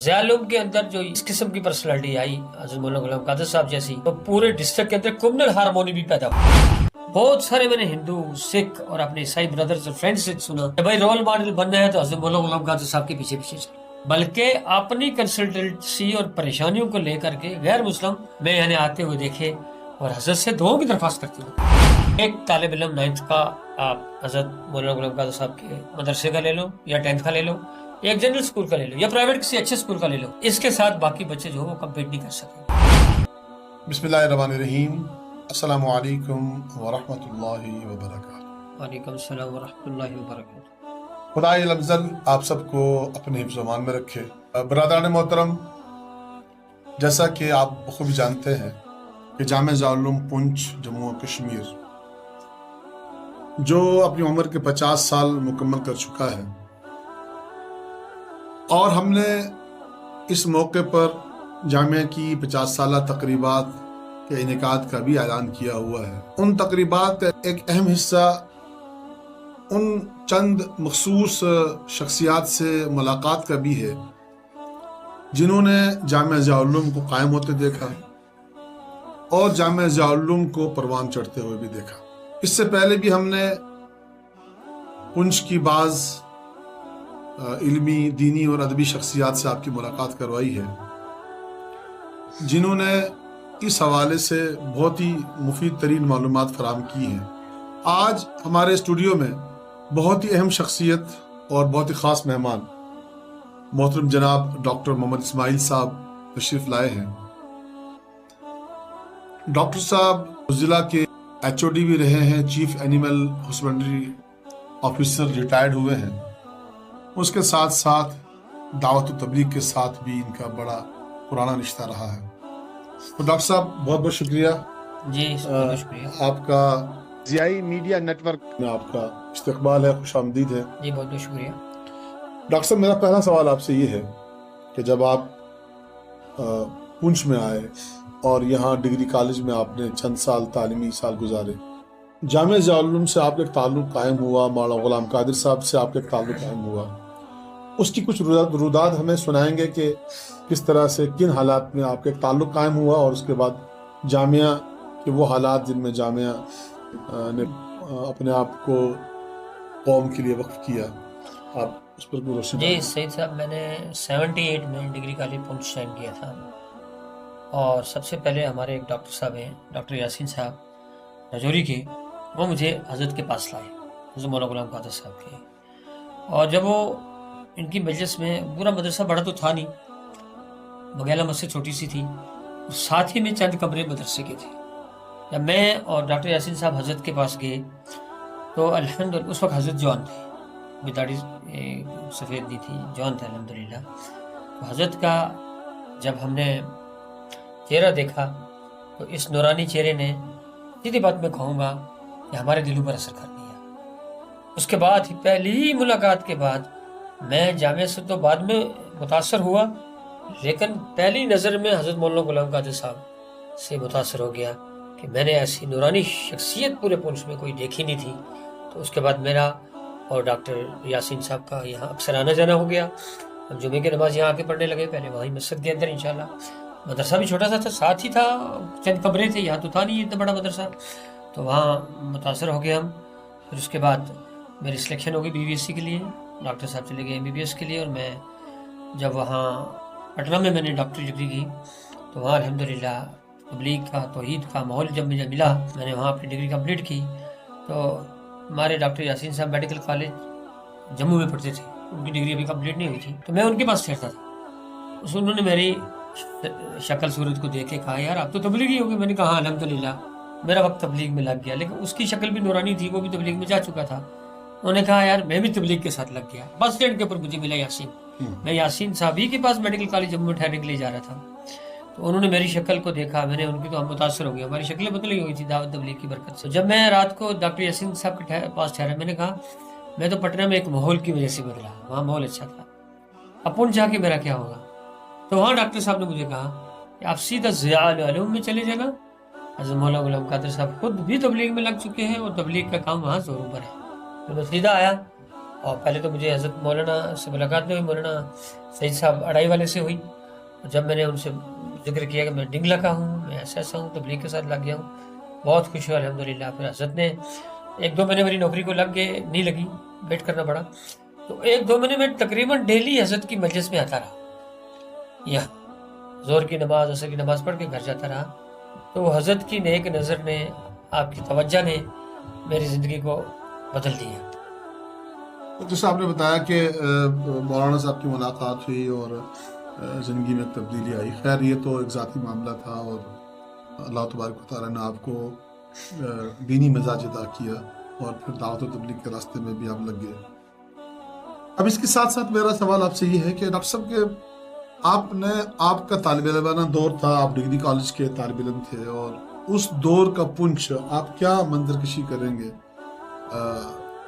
ضیاء العلوم کے اندر جو اس قسم کی پرسنالٹی آئی حضرت مولانا غلام قادر صاحب جیسی، تو پورے ڈسٹرکٹ کے اندر کمیونل ہارمونی بھی پیدا ہوئی۔ بہت سارے میں نے ہندو، سکھ اور اپنے عیسائی بردرز اور فرینڈز سے سنا کہ بھائی رول ماڈل بننا ہے تو حضرت مولانا غلام قادر صاحب کے پیچھے پیچھے چلو، بلکہ اپنی کنسلٹنسی اور پریشانیوں کو لے کر کے غیر مسلم میں یعنی آتے ہوئے دیکھے اور حضرت سے دعاؤں کی درخواست کرتے ہوئے۔ ایک طالب علم 9th کا آپ حضرت مولانا غلام قادر صاحب کے مدرسے کا لے لو یا 10th کا لے لو، ایک جنرل اسکول کا لے لو یا پرائیویٹ کسی اچھے اسکول کا لے لو، اس کے ساتھ باقی بچے جو وہ کمپیٹ نہیں کر سکیں۔ بسم اللہ الرحمن الرحیم۔ السلام علیکم ورحمۃ اللہ وبرکاتہ۔ وعلیکم السلام ورحمۃ اللہ وبرکاتہ۔ خدائے لفظل آپ سب کو اپنے حفظ و امان میں رکھے۔ برادران محترم، جیسا کہ آپ بخوبی جانتے ہیں کہ جامعہ ضیاء العلوم پونچھ جموں و کشمیر جو اپنی عمر کے 50 سال مکمل کر چکا ہے، اور ہم نے اس موقع پر جامعہ کی 50 سالہ تقریبات کے انعقاد کا بھی اعلان کیا ہوا ہے۔ ان تقریبات کا ایک اہم حصہ ان چند مخصوص شخصیات سے ملاقات کا بھی ہے جنہوں نے جامعہ ضیاء العلوم کو قائم ہوتے دیکھا اور جامعہ ضیاء العلوم کو پروان چڑھتے ہوئے بھی دیکھا۔ اس سے پہلے بھی ہم نے پونچھ کی بعض علمی، دینی اور ادبی شخصیات سے آپ کی ملاقات کروائی ہے جنہوں نے اس حوالے سے بہت ہی مفید ترین معلومات فراہم کی ہیں۔ آج ہمارے اسٹوڈیو میں بہت ہی اہم شخصیت اور بہت ہی خاص مہمان محترم جناب ڈاکٹر محمد اسماعیل صاحب تشریف لائے ہیں۔ ڈاکٹر صاحب ضلع کے HOD بھی رہے ہیں، chief animal husbandry officer retired ہوئے ہیں۔ اس کے ساتھ ساتھ دعوت و تبلیغ کے ساتھ بھی ان کا بڑا پرانا رشتہ رہا ہے۔ تو ڈاکٹر صاحب بہت بہت شکریہ۔ جی بہت شکریہ آپ کا ضیائی میڈیا نیٹ ورک میں آپ کا استقبال ہے، خوش آمدید ہے۔ جی بہت بہت شکریہ۔ ڈاکٹر صاحب، میرا پہلا سوال آپ سے یہ ہے کہ جب آپ پونچھ میں آئے اور یہاں ڈگری کالج میں آپ نے چند سال تعلیمی سال گزارے، جامعہ ضیاء العلوم سے آپ کا ایک تعلق قائم ہوا، مولانا غلام قادر صاحب سے آپ کا ایک تعلق قائم ہوا، اس کی کچھ روداد ہمیں سنائیں گے کہ کس طرح سے کن حالات میں آپ کا ایک تعلق قائم ہوا اور اس کے بعد جامعہ کے وہ حالات جن میں جامعہ نے اپنے آپ کو قوم کے لیے وقف کیا، آپ اس پر کوئی روشنی جی سعید صاحب، میں نے 78 میں ڈگری کالج پونچھ جوائن کیا تھا، اور سب سے پہلے ہمارے ایک ڈاکٹر صاحب ہیں، ڈاکٹر یاسین صاحب رجوری کے، وہ مجھے حضرت کے پاس لائے، حضرت مولانا غلام قادر صاحب کے۔ اور جب وہ ان کی مجلس میں، پورا مدرسہ بڑا تو تھا نہیں، بگیلا مسجد چھوٹی سی تھی، ساتھ ہی میں چند کمرے مدرسے کے تھے۔ جب میں اور ڈاکٹر یاسین صاحب حضرت کے پاس گئے تو الحمدللہ اس وقت حضرت جوان تھے، داڑھی سفید نہیں تھی، جوان تھے الحمدللہ۔ تو حضرت کا جب ہم نے چہرہ دیکھا تو اس نورانی چہرے نے، سیدھی بات میں کہوں گا کہ ہمارے دلوں پر اثر کر دیا۔ اس کے بعد ہی پہلی ملاقات کے بعد میں جامعہ سے تو بعد میں متاثر ہوا، لیکن پہلی نظر میں حضرت مولانا غلام قادر صاحب سے متاثر ہو گیا کہ میں نے ایسی نورانی شخصیت پورے پونچھ میں کوئی دیکھی نہیں تھی۔ تو اس کے بعد میرا اور ڈاکٹر یاسین صاحب کا یہاں اکثر آنا جانا ہو گیا۔ ہم جمعے کی نماز یہاں آ کے پڑھنے لگے، پہلے وہیں مسجد کے اندر انشاءاللہ۔ مدرسہ بھی چھوٹا سا تھا، ساتھ ہی تھا، چند کمرے تھے، یہاں تو تھا نہیں اتنا بڑا مدرسہ، تو وہاں متاثر ہو گئے ہم۔ پھر اس کے بعد میری سلیکشن ہو گئی BBSc کے لیے، ڈاکٹر صاحب چلے گئے MBBS کے لیے، اور میں جب وہاں پٹنہ میں نے ڈاکٹری ڈگری کی تو وہاں الحمدللہ تبلیغ کا، توحید کا ماحول جب مجھے ملا، میں نے وہاں اپنی ڈگری کمپلیٹ کی۔ تو ہمارے ڈاکٹر یاسین صاحب میڈیکل کالج جموں میں پڑھتے تھے، ان کی ڈگری ابھی کمپلیٹ نہیں ہوئی تھی، تو میں ان کے پاس ٹھہرتا تھا۔ انہوں نے میری شکل صورت کو دیکھ کے کہا، یار آپ تو تبلیغی ہوگی۔ میں نے کہا ہاں الحمدللہ، میرا وقت تبلیغ میں لگ گیا، لیکن اس کی شکل بھی نورانی تھی، وہ بھی تبلیغ میں جا چکا تھا۔ انہوں نے کہا یار میں بھی تبلیغ کے ساتھ لگ گیا۔ بس اسٹینڈ کے اوپر مجھے ملا یاسین، میں یاسین صاحب ہی کے پاس میڈیکل کالج جموں میں ٹھہرنے کے لیے جا رہا تھا۔ تو انہوں نے میری شکل کو دیکھا، میں نے ان کی، تو ہم متاثر ہو گیا، ہماری شکلیں بدلی ہوئی تھی دعوت تبلیغ کی برکت سے۔ جب میں رات کو ڈاکٹر یاسین صاحب کے پاس ٹھہرا، میں نے کہا میں تو پٹنہ میں ایک ماحول کی وجہ سے بدلا، وہاں ماحول اچھا تھا، اب پونچھ جا کے میرا کیا ہوگا؟ تو وہاں ڈاکٹر صاحب نے مجھے کہا کہ آپ سیدھا ضیاء العلوم میں چلے جانا، حضرت مولانا غلام قادر صاحب خود بھی تبلیغ میں لگ چکے ہیں اور تبلیغ کا کام وہاں زوروں پر ہے۔ تو میں سیدھا آیا اور پہلے تو مجھے حضرت مولانا سے ملاقات نہیں ہوئی، مولانا سعید صاحب اڑائی والے سے ہوئی. اور جب میں نے ان سے ذکر کیا کہ میں ڈنگلا کا ہوں، میں ایسا ہوں، تبلیغ کے ساتھ لگ گیا ہوں، بہت خوش ہوا الحمدللہ. پھر حضرت نے 1-2 مہینے میری نوکری کو لگ گئے، نہیں لگی، ویٹ کرنا پڑا. تو 1-2 مہینے میں تقریباً ڈیلی حضرت کی مجلس میں آتا رہا، یا زور کی نماز عصر کی نماز پڑھ کے گھر جاتا رہا. تو وہ حضرت کی نیک نظر نے، آپ کی توجہ نے میری زندگی کو بدل دیا. جیسے آپ نے بتایا کہ مولانا صاحب کی ملاقات ہوئی اور زندگی میں تبدیلی آئی. خیر یہ تو ایک ذاتی معاملہ تھا، اور اللہ تبارک و تعالیٰ نے آپ کو دینی مزاج عطا کیا اور پھر دعوت و تبلیغ کے راستے میں بھی آپ لگ گئے. اب اس کے ساتھ ساتھ میرا سوال آپ سے یہ ہے کہ ڈاکٹر صاحب کہ آپ کا طالب علمانہ دور تھا، آپ ڈگری کالج کے طالب علم تھے، اور اس دور کا پنچ آپ کیا منظر کشی کریں گے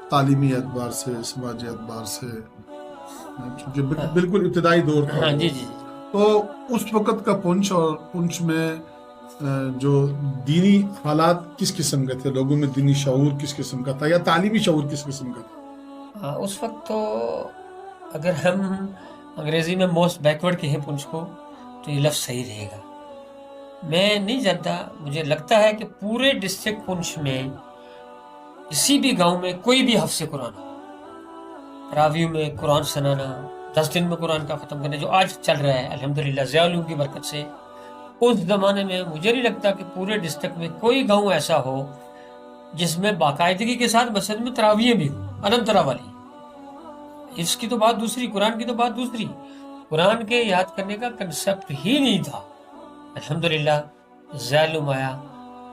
تعلیمی اعتبار سے، سماجی اعتبار سے، کیونکہ بالکل ابتدائی دور تھا. ہاں جی جی. تو اس وقت کا پنچ، اور پنچ میں جو دینی حالات کس قسم کے تھے، لوگوں میں دینی شعور کس قسم کا تھا، یا تعلیمی شعور کس قسم کا تھا؟ اس وقت تو اگر ہم انگریزی میں موسٹ بیکورڈ کہیں پنچ کو تو یہ لفظ صحیح رہے گا. میں نہیں جانتا، مجھے لگتا ہے کہ پورے ڈسٹرکٹ پنچ میں کسی بھی گاؤں میں کوئی بھی حفظ قرآن ہو، تراویح میں قرآن سنانا، 10 دن میں قرآن کا ختم کرنا جو آج چل رہا ہے الحمدللہ ضیاء العلوم کی برکت سے، اس زمانے میں مجھے نہیں لگتا کہ پورے ڈسٹرکٹ میں کوئی گاؤں ایسا ہو جس میں باقاعدگی کے ساتھ مسجد میں تراویح بھی ہو اننترا والی. اس کی تو بات دوسری، قرآن کی تو بات دوسری. قرآن کے یاد کرنے کا کنسپٹ ہی نہیں تھا. الحمدللہ ضیاء العلوم آیا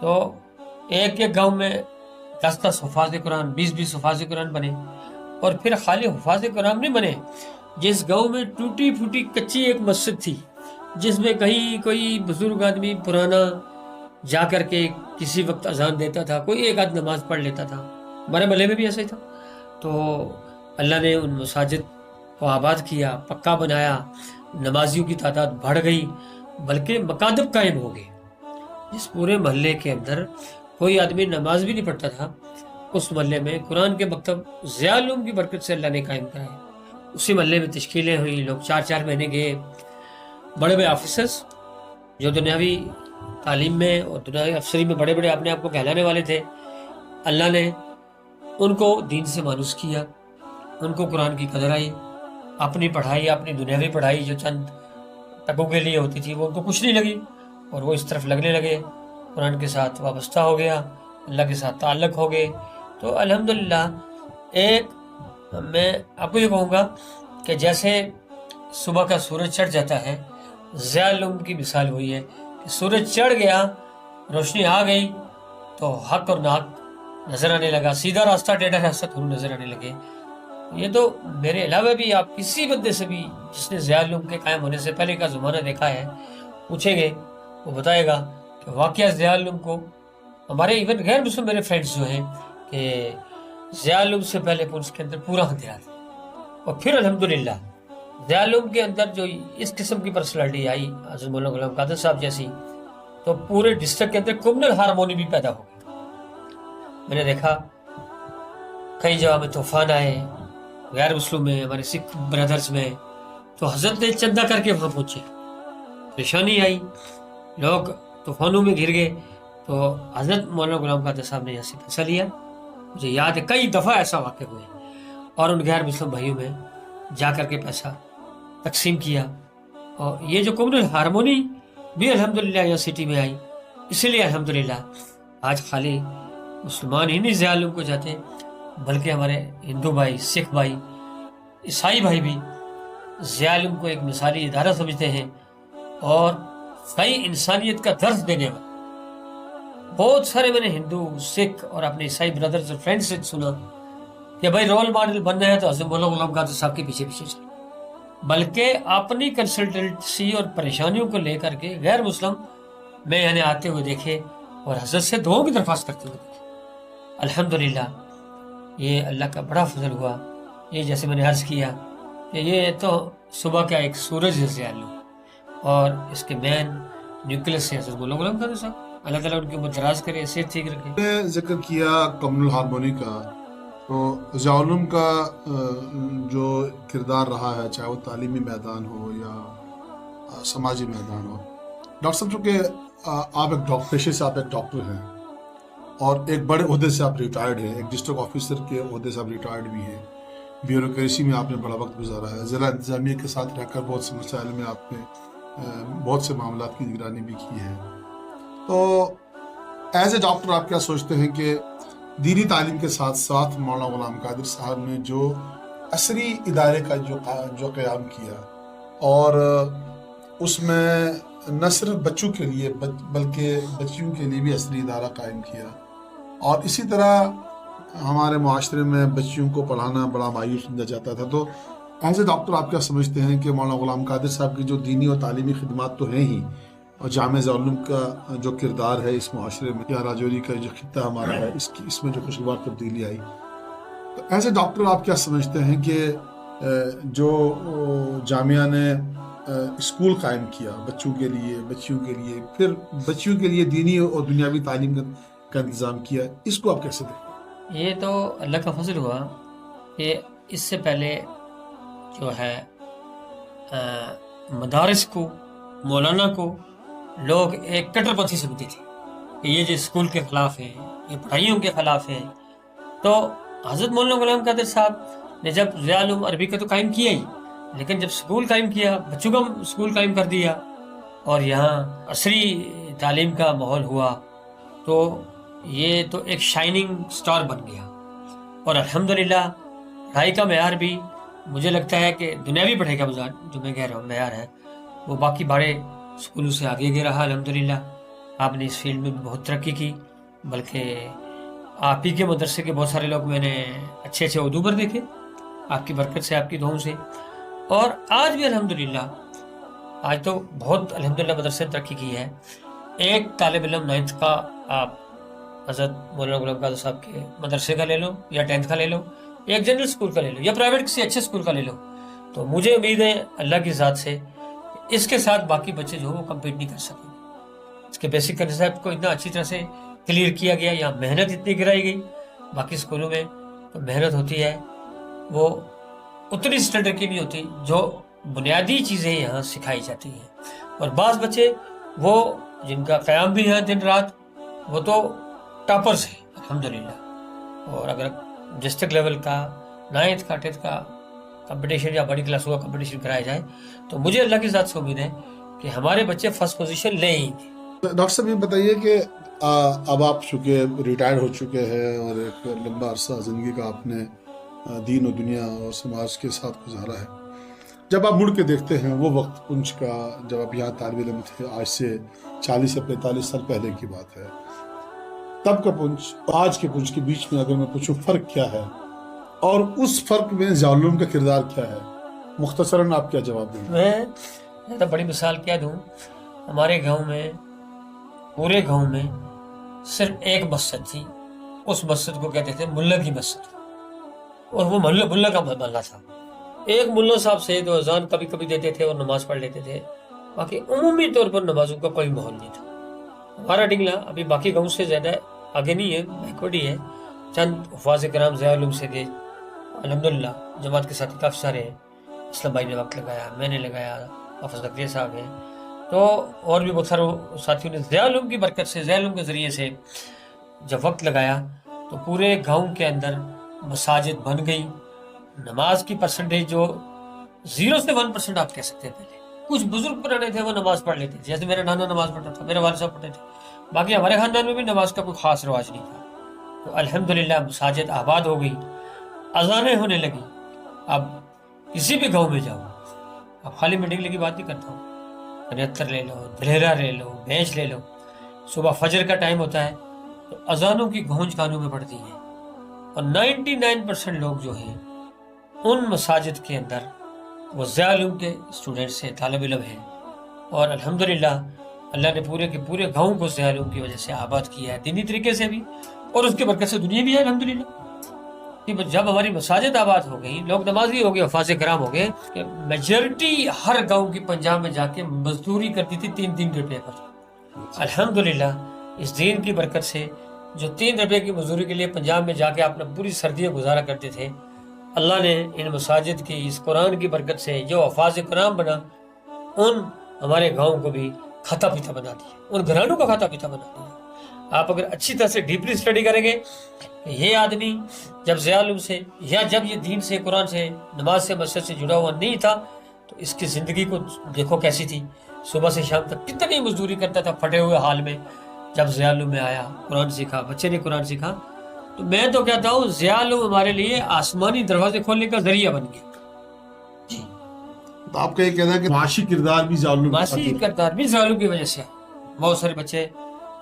تو ایک گاؤں میں 10 حفاظ قرآن، 20 حفاظ قرآن بنے. اور پھر خالی حفاظ قرآن نہیں بنے، جس گاؤں میں ٹوٹی پھوٹی کچی ایک مسجد تھی جس میں کہیں کوئی بزرگ آدمی پرانا جا کر کے کسی وقت اذان دیتا تھا، کوئی ایک آدھ نماز پڑھ لیتا تھا. ہمارے محلے میں بھی ایسا ہی تھا. تو اللہ نے ان مساجد کو آباد کیا، پکا بنایا، نمازیوں کی تعداد بڑھ گئی، بلکہ مکاتب قائم ہو گئے. اس پورے محلے کے اندر کوئی آدمی نماز بھی نہیں پڑھتا تھا، اس محلے میں قرآن کے مکتب ضیاء العلوم کی برکت سے اللہ نے قائم کرائے. اسی محلے میں تشکیلیں ہوئی، لوگ 4 مہینے گئے. بڑے بڑے آفیسرز جو دنیاوی تعلیم میں اور دنیاوی افسری میں بڑے بڑے اپنے آپ کو کہلانے والے تھے، اللہ نے ان کو دین سے مانوس کیا، ان کو قرآن کی قدر آئی. اپنی پڑھائی، اپنی دنیاوی پڑھائی جو چند ٹکوں کے لیے ہوتی تھی وہ ان کو کچھ نہیں لگی، اور وہ اس طرف لگنے لگے، قرآن کے ساتھ وابستہ ہو گیا، اللہ کے ساتھ تعلق ہو گئے. تو الحمدللہ میں آپ کو یہ کہوں گا کہ جیسے صبح کا سورج چڑھ جاتا ہے، ضیاء العلوم کی مثال ہوئی ہے کہ سورج چڑھ گیا، روشنی آ گئی تو حق اور ناک نظر آنے لگا، سیدھا راستہ ٹیڑھا راستہ دونوں نظر آنے لگے. یہ تو میرے علاوہ بھی آپ کسی بندے سے بھی جس نے ضیاء العلوم کے قائم ہونے سے پہلے کا زمانہ دیکھا ہے پوچھیں گے، وہ بتائے گا کہ واقعہ ضیاء العلوم کو، ہمارے ایون غیر مسلم میرے فرینڈز جو ہیں، کہ ضیاء العلوم سے پہلے پنچ کے اندر پورا ہتھیار تھا. اور پھر الحمدللہ ضیاء العلوم کے اندر جو اس قسم کی پرسنالٹی آئی حضرت مولانا غلام قادر صاحب جیسی، تو پورے ڈسٹرکٹ کے اندر کمیونل ہارمونی بھی پیدا ہو گئی. میں نے دیکھا کئی جگہ میں طوفان آئے، غیر مسلم میں، ہمارے سکھ برادرز میں، تو حضرت نے چندہ کر کے وہاں پہنچے. پریشانی آئی، لوگ طوفانوں میں گر گئے، تو حضرت مولانا غلام قادر صاحب نے یہاں سے پیسہ لیا. مجھے یاد ہے کئی دفعہ ایسا واقع ہوئے، اور ان غیر مسلم بھائیوں میں جا کر کے پیسہ تقسیم کیا. اور یہ جو کمیونل ہارمونی بھی الحمدللہ یہاں سٹی میں آئی. اسی لیے الحمدللہ آج خالی مسلمان ہی نہیں ضیاء العلوم کو جاتے، بلکہ ہمارے ہندو بھائی، سکھ بھائی، عیسائی بھائی بھی ضیاء العلوم کو ایک مثالی ادارہ سمجھتے ہیں، اور کئی انسانیت کا درس دینے والا. بہت سارے میں نے ہندو، سکھ اور اپنے عیسائی برادرز اور فرینڈ سے سنا کہ بھائی رول ماڈل بننا ہے تو حضرت مولانا غلام قادر صاحب کے پیچھے پیچھے چلو، بلکہ اپنی کنسلٹنسی اور پریشانیوں کو لے کر کے غیر مسلم میں یعنی آتے ہوئے دیکھے اور حضرت سے دعاؤں کی درخواست کرتے ہوئے دیکھے. الحمدللہ یہ اللہ کا بڑا فضل ہوا. یہ جیسے میں نے عرض کیا کہ یہ تو صبح کا ایک سورج ہے ضیاء العلوم، اور اس کے مین نیوکلس ہے حضرت مولانا غلام قادر صاحب. اللہ تعالیٰ ان کی عمر دراز کرے، صحت ٹھیک رکھے. نے ذکر کیا کمیونل ہارمونی کا، تو ضیاء العلوم کا جو کردار رہا ہے، چاہے وہ تعلیمی میدان ہو یا سماجی میدان ہو، ڈاکٹر صاحب چونکہ آپ ایک پیشے سے آپ ایک ڈاکٹر ہیں اور ایک بڑے عہدے سے آپ ریٹائرڈ ہیں، ایک ڈسٹرکٹ آفیسر کے عہدے سے آپ ریٹائرڈ بھی ہیں، بیوروکریسی میں آپ نے بڑا وقت گزارا ہے، ضلع انتظامیہ کے ساتھ رہ کر بہت سے مسائل میں آپ نے بہت سے معاملات کی نگرانی بھی کی ہے، تو ایز اے ڈاکٹر آپ کیا سوچتے ہیں کہ دینی تعلیم کے ساتھ ساتھ مولانا غلام قادر صاحب نے جو عصری ادارے کا جو قیام کیا اور اس میں نہ صرف بچوں کے لیے بلکہ بچیوں کے لیے بھی عصری ادارہ قائم کیا، اور اسی طرح ہمارے معاشرے میں بچیوں کو پڑھانا بڑا مایوس سمجھا جاتا تھا، تو ایز اے ڈاکٹر آپ کیا سمجھتے ہیں کہ مولانا غلام قادر صاحب کی جو دینی اور تعلیمی خدمات تو ہیں ہی، اور جامعہ ضیاء العلوم کا جو کردار ہے اس معاشرے میں یا راجوری کا جو خطہ ہمارا ہے اس میں جو خوشگوار تبدیلی آئی، تو ایز اے ڈاکٹر آپ کیا سمجھتے ہیں کہ جو جامعہ نے اسکول قائم کیا بچوں کے لیے، بچیوں کے لیے، پھر بچیوں کے لیے دینی اور دنیاوی تعلیم کا انتظام کیا، اس کو آپ کیسے دیکھیں؟ یہ تو اللہ کا فضل ہوا کہ اس سے پہلے جو ہے مدارس کو، مولانا کو لوگ ایک کٹر پنتھی سمجھتے تھے کہ یہ جو اسکول کے خلاف ہے، یہ پڑھائیوں کے خلاف ہے، تو حضرت مولانا غلام قادر صاحب نے جب ضیاء العلوم عربی کا تو قائم کیا ہی، لیکن جب اسکول قائم کیا، بچوں کا اسکول قائم کر دیا اور یہاں عصری تعلیم کا ماحول ہوا، تو یہ تو ایک شائننگ سٹار بن گیا، اور الحمدللہ پڑھائی کا معیار بھی مجھے لگتا ہے کہ دنیاوی پڑھائی کا جو میں کہہ رہا ہوں معیار ہے وہ باقی بڑے اسکولوں سے آگے گیا رہا۔ الحمدللہ آپ نے اس فیلڈ میں بھی بہت ترقی کی، بلکہ آپ ہی کے مدرسے کے بہت سارے لوگ میں نے اچھے اچھے عہدوں پر دیکھے آپ کی برکت سے، آپ کی دعاؤں سے، اور آج بھی الحمدللہ آج تو بہت الحمدللہ مدرسے نے ترقی کی ہے۔ ایک طالب علم 9th کا آپ حضرت مولانا غلام قادر صاحب کے مدرسے کا لے لو یا 10th کا لے لو، ایک جنرل اسکول کا لے لو یا پرائیویٹ کسی اچھے اسکول کا لے لو، تو مجھے امید ہے اللہ کی ذات سے اس کے ساتھ باقی بچے جو وہ کمپیٹ نہیں کر سکیں گے۔ اس کے بیسک کنسیپٹ کو اتنا اچھی طرح سے کلیئر کیا گیا، یا محنت اتنی گرائی گئی، باقی اسکولوں میں تو محنت ہوتی ہے وہ اتنی اسٹینڈرڈ کی نہیں ہوتی، جو بنیادی چیزیں یہاں سکھائی جاتی ہیں، اور بعض بچے وہ جن کا قیام بھی ہے دن رات وہ تو ٹاپرز ہیں الحمدللہ، اور اگر ڈسٹرکٹ لیول کا 9th کا 10th کا کمپٹیشن یا بڑی کلاسوں کا کمپٹیشن کرایا جائے تو مجھے اللہ کی ذات سے امید ہے کہ ہمارے بچے فرسٹ پوزیشن لیں ہی گے۔ ڈاکٹر صاحب یہ بتائیے کہ اب آپ چونکہ ریٹائر ہو چکے ہیں اور ایک لمبا عرصہ زندگی کا آپ نے دین و دنیا اور سماج کے ساتھ گزارا ہے، جب آپ مڑ کے دیکھتے ہیں وہ وقت پنچ کا جب آپ یہاں طالب علم تھے، آج سے 40 سے 45 سال پہلے کی بات ہے، تب کا پنچ آج کے پنچ کے بیچ میں اگر میں پوچھوں فرق کیا ہے، اور اس فرق میں ضیاء العلوم کا کردار کیا ہے، مختصراً آپ کیا جواب دیں گے؟ میں زیادہ بڑی مثال کیا دوں، ہمارے گاؤں میں، پورے گاؤں میں صرف ایک مسجد تھی، اس مسجد کو کہتے تھے ملا کی مسجد، اور وہ ملا کا محلہ تھا، ایک ملا صاحب سے تو اذان کبھی کبھی دیتے تھے اور نماز پڑھ لیتے تھے، باقی عمومی طور پر نمازوں کا کوئی ماحول نہیں تھا۔ ہمارا ڈنگلا ابھی باقی گاؤں سے زیادہ آگے نہیں ہے، بیکورڈ ہی ہے، چند حفاظ کرام ضیاء العلوم سے گئے، الحمدللہ جماعت کے ساتھ کافی سارے ہیں، اسلم بھائی نے وقت لگایا، میں نے لگایا، حافظ زکریا صاحب ہیں، تو اور بھی بہت سارے ساتھیوں نے ضیاء العلوم کی برکت سے، ضیاء العلوم کے ذریعے سے جب وقت لگایا تو پورے گاؤں کے اندر مساجد بن گئی، نماز کی پرسنٹیج جو 0 سے 1% آپ کہہ سکتے ہیں، پہلے کچھ بزرگ پرانے تھے وہ نماز پڑھ لیتے تھے، جیسے میرا نانا نماز پڑھتا تھا، میرے والد صاحب پڑھتے تھے، باقی ہمارے خاندان میں بھی نماز کا کوئی خاص رواج نہیں تھا، تو الحمدللہ مساجد آباد ہو گئی، اذانیں ہونے لگی۔ اب کسی بھی گاؤں میں جاؤ، اب خالی میں ڈنگلے کی بات نہیں کرتا ہوں، 75 لے لو، دھلیرا لے لو، بینچ لے لو، صبح فجر کا ٹائم ہوتا ہے تو اذانوں کی گونج کانوں میں پڑتی ہے، اور 99% لوگ جو ہیں ان مساجد کے اندر وہ ضیاء العلوم کے اسٹوڈنٹس ہیں، طالب علم ہیں، اور الحمدللہ اللہ نے پورے کے پورے گاؤں کو ضیاء العلوم کی وجہ سے آباد کیا ہے، دینی طریقے سے بھی، اور اس کی برکت سے دنیا بھی ہے الحمدللہ۔ کہ جب ہماری مساجد آباد ہو گئی، لوگ نمازی ہو گئے، حفاظ کرام ہو گئے، کہ میجورٹی ہر گاؤں کی پنجاب میں جا کے مزدوری کرتی تھی 3-3 روپے پر۔ الحمدللہ اس دین کی برکت سے جو 3 روپے کی مزدوری کے لیے پنجاب میں جا کے اپنا پوری سردیاں گزارا کرتے تھے، اللہ نے ان مساجد کی اس قرآن کی برکت سے جو حفاظ قرآن بنا، ان ہمارے گاؤں کو بھی کھاتا پیتا بنا دیا، ان گھرانوں کا کھاتا پیتا بنا دیا۔ آپ اگر اچھی طرح سے ڈیپلی اسٹڈی کریں گے کہ یہ آدمی جب ضیاء العلوم سے یا جب یہ دین سے، قرآن سے، نماز سے، مسجد سے جڑا ہوا نہیں تھا تو اس کی زندگی کو دیکھو کیسی تھی، صبح سے شام تک کتنی مزدوری کرتا تھا پھٹے ہوئے حال میں۔ جب ضیاء العلوم میں آیا، قرآن سیکھا، بچے نے قرآن سیکھا، تو میں تو کہتا ہوں ضیاء العلوم ہمارے لیے آسمانی دروازے کھولنے کا ذریعہ بن گیا۔ جی، تو آپ کا یہ کہنا ہے کہ معاشی کردار بھی ضیاء العلوم کا معاشی تھا؟ کردار بھی ضیاء العلوم کی وجہ سے بہت سارے بچے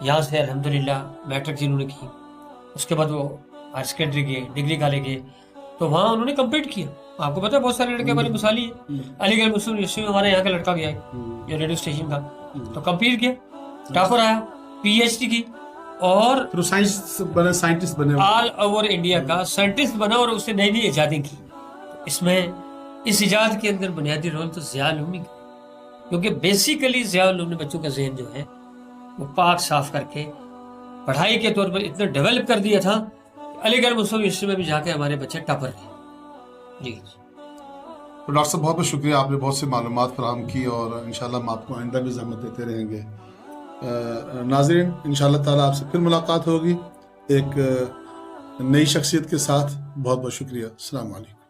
یہاں سے الحمدللہ میٹرک جنہوں نے کی، اس کے بعد وہ ہائر سیکنڈری گئے، ڈگری کالج گئے، تو وہاں انہوں نے کمپلیٹ کیا۔ آپ کو پتا ہے بہت سارے لڑکے ہمارے مثالی ہیں، علی گڑھ مسلم یونیورسٹی میں ہمارے یہاں کا لڑکا گیا ہے جو ریڈیو اسٹیشن کا، تو کمپلیٹ کیا، ٹاپر آیا، پی ایچ ڈی کی، اور پھر سائنٹسٹ بنے آل اوور انڈیا کا سائنٹسٹ بنا اور اس نے نئی نئی ایجادیں کی۔ اس میں اس ایجاد کے اندر بنیادی رول تو ضیاء العلوم کا، کیونکہ بیسیکلی ضیاء العلوم نے بچوں کا ذہن جو ہے وہ پاک صاف کر کے پڑھائی کے طور پر اتنا ڈیولپ کر دیا تھا کہ علی گڑھ مسلم یونیورسٹی میں بھی جا کے ہمارے بچے ٹاپر رہے۔ جی تو ڈاکٹر صاحب بہت بہت شکریہ، آپ نے بہت سی معلومات فراہم کی اور انشاءاللہ ہم آپ کو آئندہ بھی زحمت دیتے رہیں گے۔ ناظرین، انشاءاللہ تعالیٰ آپ سے پھر ملاقات ہوگی ایک نئی شخصیت کے ساتھ۔ بہت بہت شکریہ، السلام علیکم۔